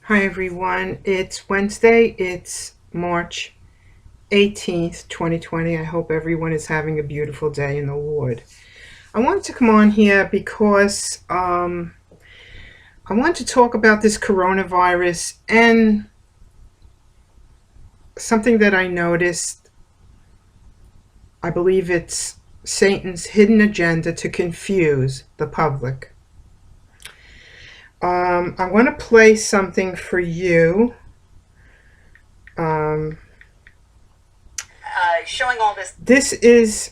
Hi everyone, it's Wednesday, it's March 18th, 2020. I hope everyone is having a beautiful day in the Lord. I wanted to come on here because I want to talk about this coronavirus and something that I noticed. I believe it's Satan's hidden agenda to confuse the public. I want to play something for you. Showing all this. This is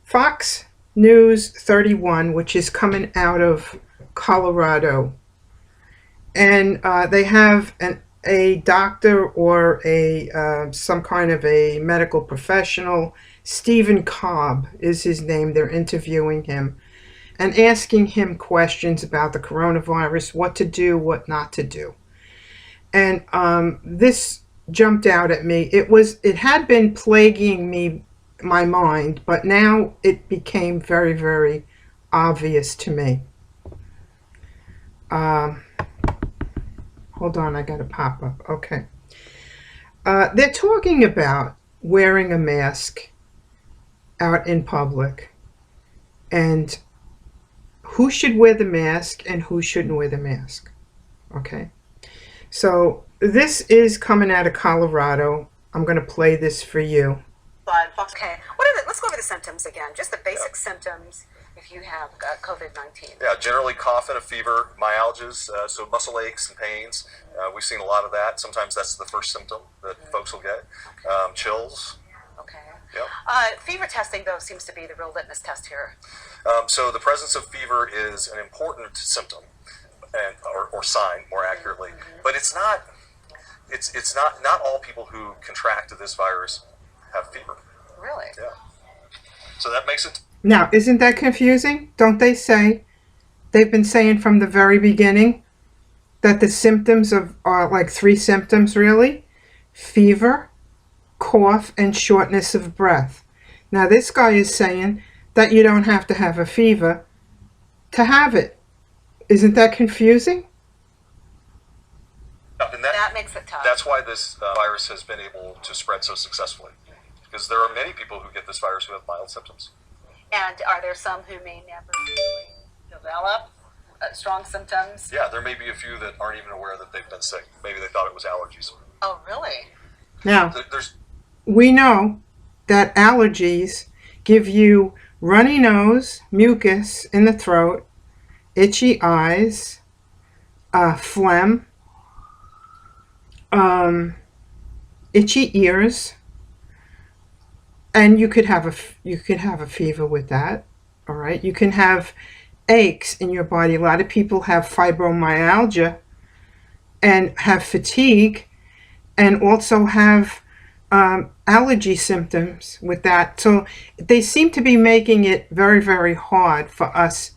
Fox News 31, which is coming out of Colorado. And they have a doctor or some kind of a medical professional. Stephen Cobb is his name. They're interviewing him and asking him questions about the coronavirus, what to do, what not to do. And this jumped out at me. It had been plaguing my mind, but now it became very, very obvious to me. Hold on, I got a pop-up. Okay. They're talking about wearing a mask out in public and who should wear the mask and who shouldn't wear the mask. Okay. So this is coming out of Colorado. I'm going to play this for you. Okay. What are let's go over the symptoms again. Just the basic symptoms if you have COVID-19. Yeah, generally cough and a fever, myalgias, so muscle aches and pains. We've seen a lot of that. Sometimes that's the first symptom that folks will get. Okay. Chills. Okay. Yep. Fever testing, though, seems to be the real litmus test here. So the presence of fever is an important symptom, or sign, more accurately. But it's not. It's not all people who contract this virus have fever. Really? Yeah. So that makes it. Now, isn't that confusing? Don't they say, they've been saying from the very beginning that the symptoms are like three symptoms really? Fever, cough, and shortness of breath. Now, this guy is saying that you don't have to have a fever to have it. Isn't that confusing? And that makes it tough. That's why this virus has been able to spread so successfully. Because there are many people who get this virus who have mild symptoms. And are there some who may never really develop strong symptoms? Yeah, there may be a few that aren't even aware that they've been sick. Maybe they thought it was allergies. Oh, really? Now, we know that allergies give you runny nose, mucus in the throat, itchy eyes, phlegm, itchy ears, and you could have a fever with that. All right, you can have aches in your body. A lot of people have fibromyalgia and have fatigue, and also have allergy symptoms with that. So they seem to be making it very, very hard for us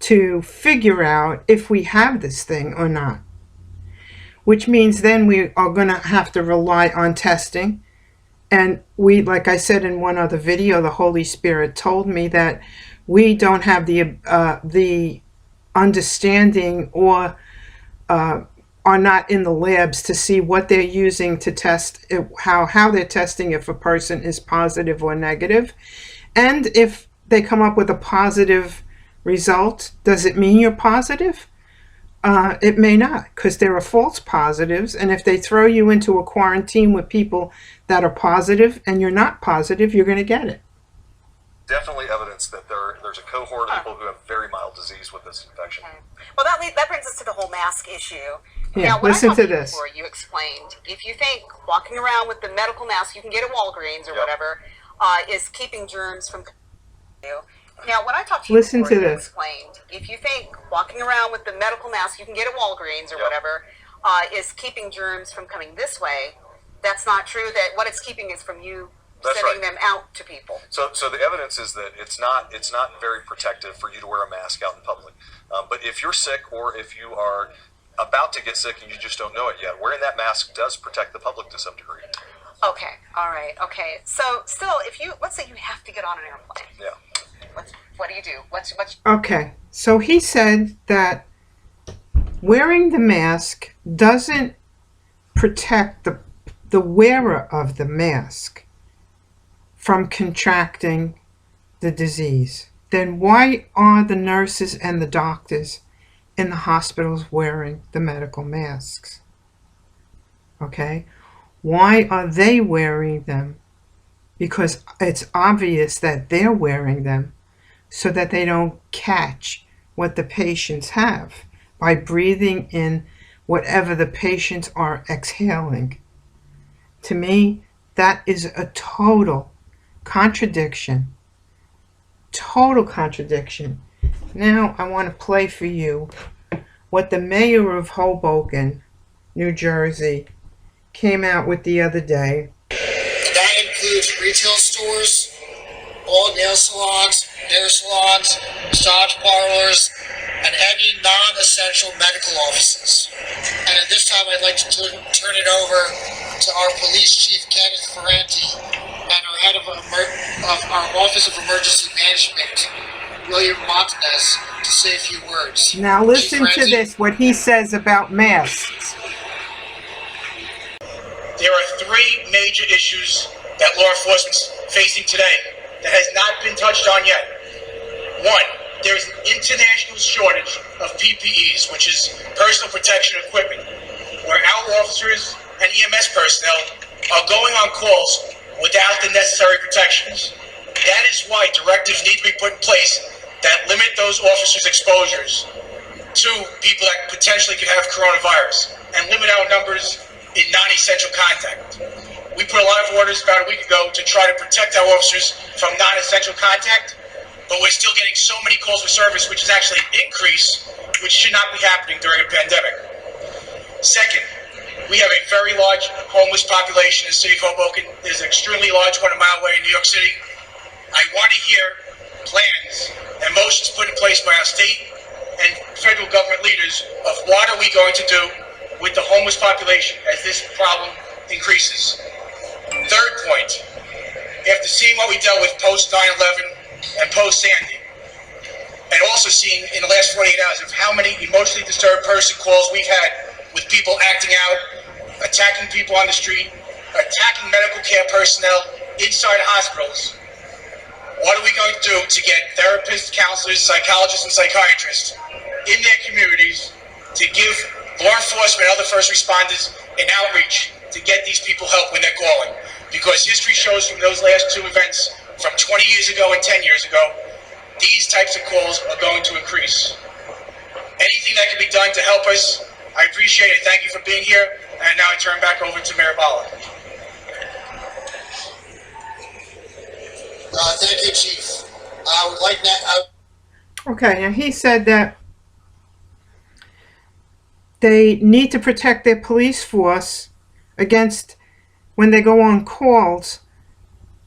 to figure out if we have this thing or not, which means then we are going to have to rely on testing. And like I said in one other video, the Holy Spirit told me that we don't have the understanding or are not in the labs to see what they're using to test it, how they're testing if a person is positive or negative. And if they come up with a positive result, does it mean you're positive? It may not, because there are false positives, and if they throw you into a quarantine with people that are positive and you're not positive, you're going to get it. Definitely evidence that there's a cohort of people who have very mild disease with this infection. Okay. Well, that brings us to the whole mask issue. Yeah, now, listen to this. Before, you explained, if you think walking around with the medical mask you can get at Walgreens or whatever is keeping germs from you. Now, when I talked to you Listen before, to you this. explained, if you think walking around with the medical mask you can get at Walgreens or whatever is keeping germs from coming this way, that's not true. That what it's keeping is from you sending them out to people. So the evidence is that it's not very protective for you to wear a mask out in public. But if you're sick or if you are about to get sick and you just don't know it yet, wearing that mask does protect the public to some degree. Okay, all right, okay. So still, let's say you have to get on an airplane. Yeah. What do you do? What's Okay, so he said that wearing the mask doesn't protect the wearer of the mask from contracting the disease, then why are the nurses and the doctors in the hospitals wearing the medical masks? Okay? Why are they wearing them? Because it's obvious that they're wearing them so that they don't catch what the patients have by breathing in whatever the patients are exhaling. To me, that is a total contradiction. Total contradiction. Now I want to play for you what the mayor of Hoboken, New Jersey, came out with the other day. That includes retail stores, all nail salons, hair salons, massage parlors, and any non-essential medical offices. And at this time, I'd like to turn it over to our police chief, Kenneth Ferranti, and our head of our Office of Emergency Management, William Montanez, to say a few words. Now listen to this, what he says about masks. There are three major issues that law enforcement's facing today that has not been touched on yet. One, there is an international shortage of PPEs, which is personal protection equipment, where our officers and EMS personnel are going on calls without the necessary protections. That is why directives need to be put in place that limit those officers' exposures to people that potentially could have coronavirus and limit our numbers in non-essential contact. We put a lot of orders about a week ago to try to protect our officers from non-essential contact, but we're still getting so many calls for service, which is actually an increase, which should not be happening during a pandemic. Second, we have a very large homeless population in the city of Hoboken. There's an extremely large one a mile away in New York City. I want to hear plans and motions put in place by our state and federal government leaders of what are we going to do with the homeless population as this problem increases. Third point, after seeing what we dealt with post 9/11 and post Sandy, and also seeing in the last 48 hours of how many emotionally disturbed person calls we've had with people acting out, attacking people on the street, attacking medical care personnel inside hospitals, what are we going to do to get therapists, counselors, psychologists, and psychiatrists in their communities to give law enforcement and other first responders an outreach to get these people help when they're calling? Because history shows from those last two events from 20 years ago and 10 years ago, these types of calls are going to increase. Anything that can be done to help us, I appreciate it. Thank you for being here. And now I turn back over to Mayor Bala. Thank you, Chief. I would like that. Okay, now he said that they need to protect their police force against, when they go on calls,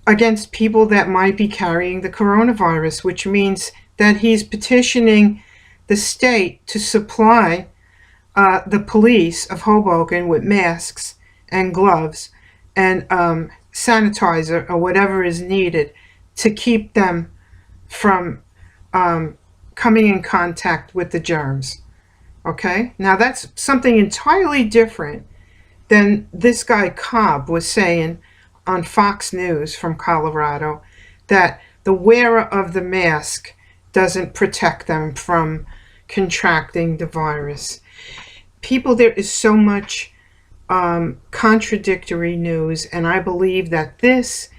against people that might be carrying the coronavirus, which means that he's petitioning the state to supply the police of Hoboken with masks and gloves and sanitizer or whatever is needed to keep them from coming in contact with the germs. Okay? Now that's something entirely different than this guy Cobb was saying on Fox News from Colorado, that the wearer of the mask doesn't protect them from contracting the virus. People, there is so much contradictory news, and I believe that this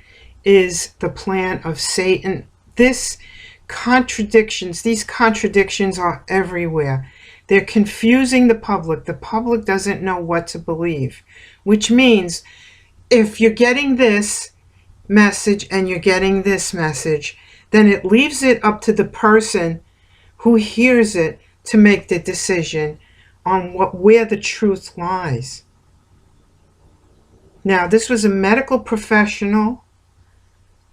is the plan of Satan. These contradictions are everywhere. They're confusing the public. The public doesn't know what to believe, which means if you're getting this message and you're getting this message, then it leaves it up to the person who hears it to make the decision on where the truth lies. Now, this was a medical professional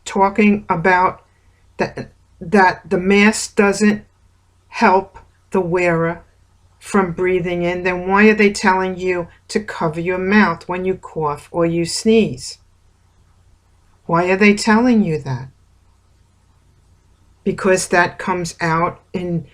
talking about that the mask doesn't help the wearer from breathing in. Then why are they telling you to cover your mouth when you cough or you sneeze? Why are they telling you that? Because that comes out in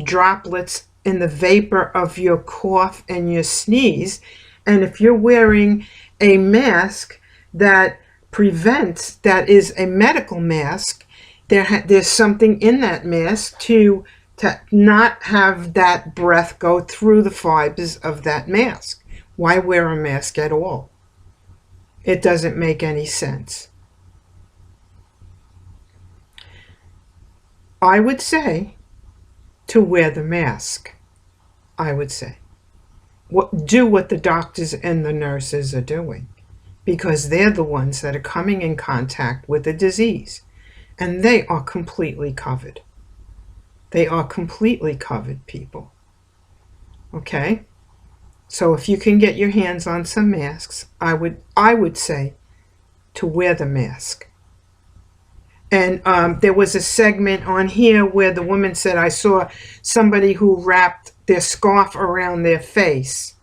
droplets in the vapor of your cough and your sneeze. And if you're wearing a mask that prevents, that is a medical mask, there's something in that mask to not have that breath go through the fibers of that mask. Why wear a mask at all? It doesn't make any sense. I would say to wear the mask. I would say. Do what the doctors and the nurses are doing, because they're the ones that are coming in contact with the disease, and they are completely covered. They are completely covered, people. Okay? So if you can get your hands on some masks, I would say to wear the mask. And there was a segment on here where the woman said, I saw somebody who wrapped their scarf around their face.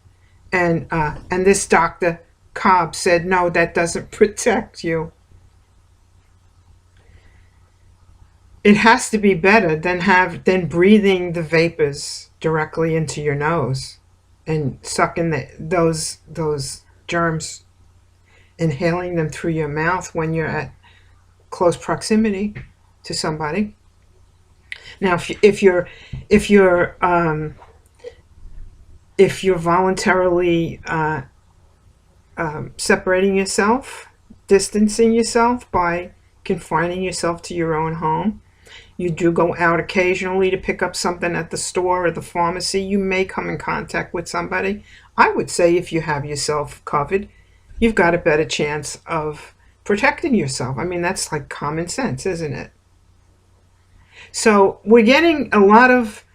And this Dr. Cobb said, no, that doesn't protect you. It has to be better than breathing the vapors directly into your nose and sucking those germs, inhaling them through your mouth when you're at close proximity to somebody. Now, if you're voluntarily separating yourself, distancing yourself by confining yourself to your own home, you do go out occasionally to pick up something at the store or the pharmacy, you may come in contact with somebody. I would say if you have yourself covered, you've got a better chance of protecting yourself. I mean, that's like common sense, isn't it? So we're getting a lot of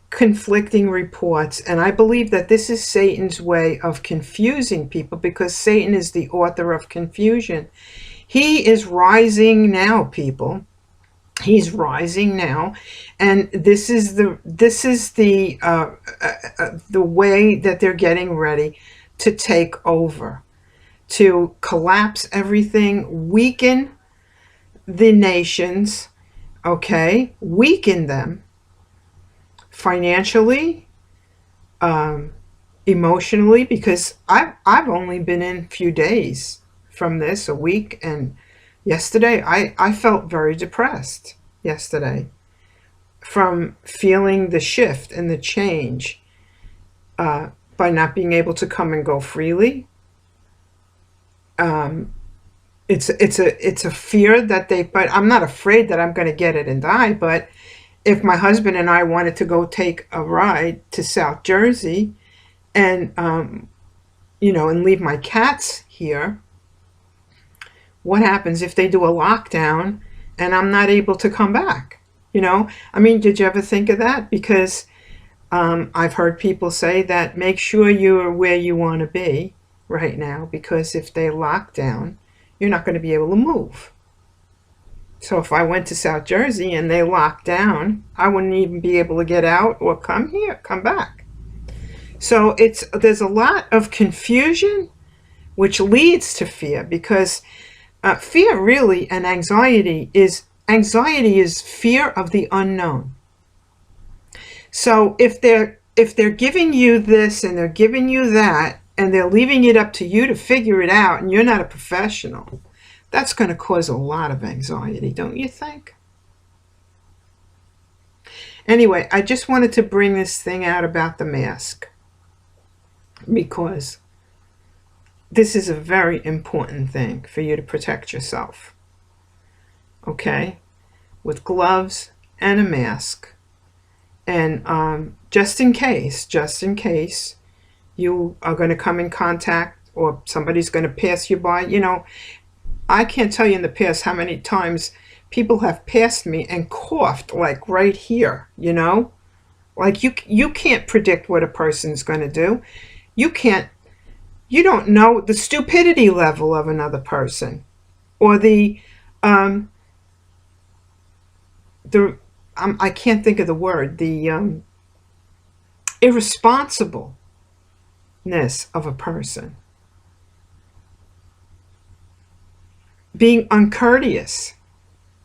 conflicting reports, and I believe that this is Satan's way of confusing people, because Satan is the author of confusion. He is rising now, people. He's rising now, and this is the way that they're getting ready to take over, to collapse everything, weaken the nations, okay, weaken them financially, emotionally, because I've only been in a few days from this, a week, and yesterday I felt very depressed yesterday from feeling the shift and the change by not being able to come and go freely. It's a fear that but I'm not afraid that I'm going to get it and die, but if my husband and I wanted to go take a ride to South Jersey and and leave my cats here, what happens if they do a lockdown and I'm not able to come back? I mean, did you ever think of that? Because I've heard people say that make sure you're where you want to be right now, because if they lock down, you're not going to be able to move. So if I went to South Jersey and they locked down, I wouldn't even be able to get out or come back. So there's a lot of confusion, which leads to fear, because fear really and anxiety is fear of the unknown. So if they're giving you this and they're giving you that and they're leaving it up to you to figure it out, and you're not a professional, that's going to cause a lot of anxiety, don't you think? Anyway, I just wanted to bring this thing out about the mask, because this is a very important thing for you to protect yourself. Okay? With gloves and a mask. And just in case you are going to come in contact or somebody's going to pass you by, I can't tell you in the past how many times people have passed me and coughed like right here, like you can't predict what a person's going to do. You don't know the stupidity level of another person, or I can't think of the word, the irresponsibleness of a person. Being uncourteous,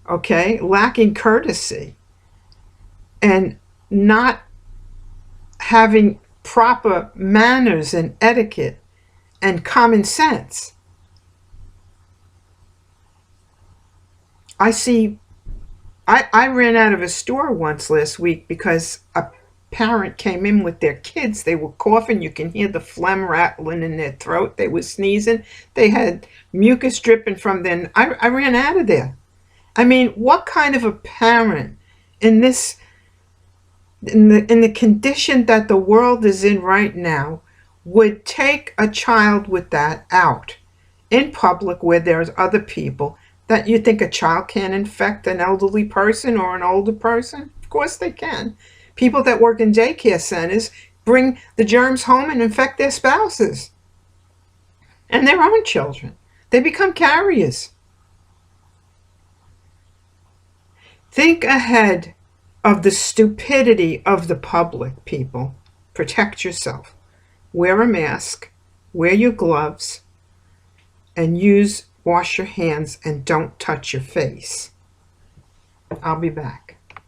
okay, lacking courtesy, and not having proper manners and etiquette and common sense. I ran out of a store once last week because a parent came in with their kids. They were coughing. You can hear the phlegm rattling in their throat. They were sneezing. They had mucus dripping from them. I ran out of there. I mean, what kind of a parent in this, in the condition that the world is in right now, would take a child with that out in public where there's other people? That you think a child can't infect an elderly person or an older person? Of course they can. People that work in daycare centers bring the germs home and infect their spouses and their own children. They become carriers. Think ahead of the stupidity of the public, people. Protect yourself. Wear a mask, wear your gloves, and wash your hands and don't touch your face. I'll be back.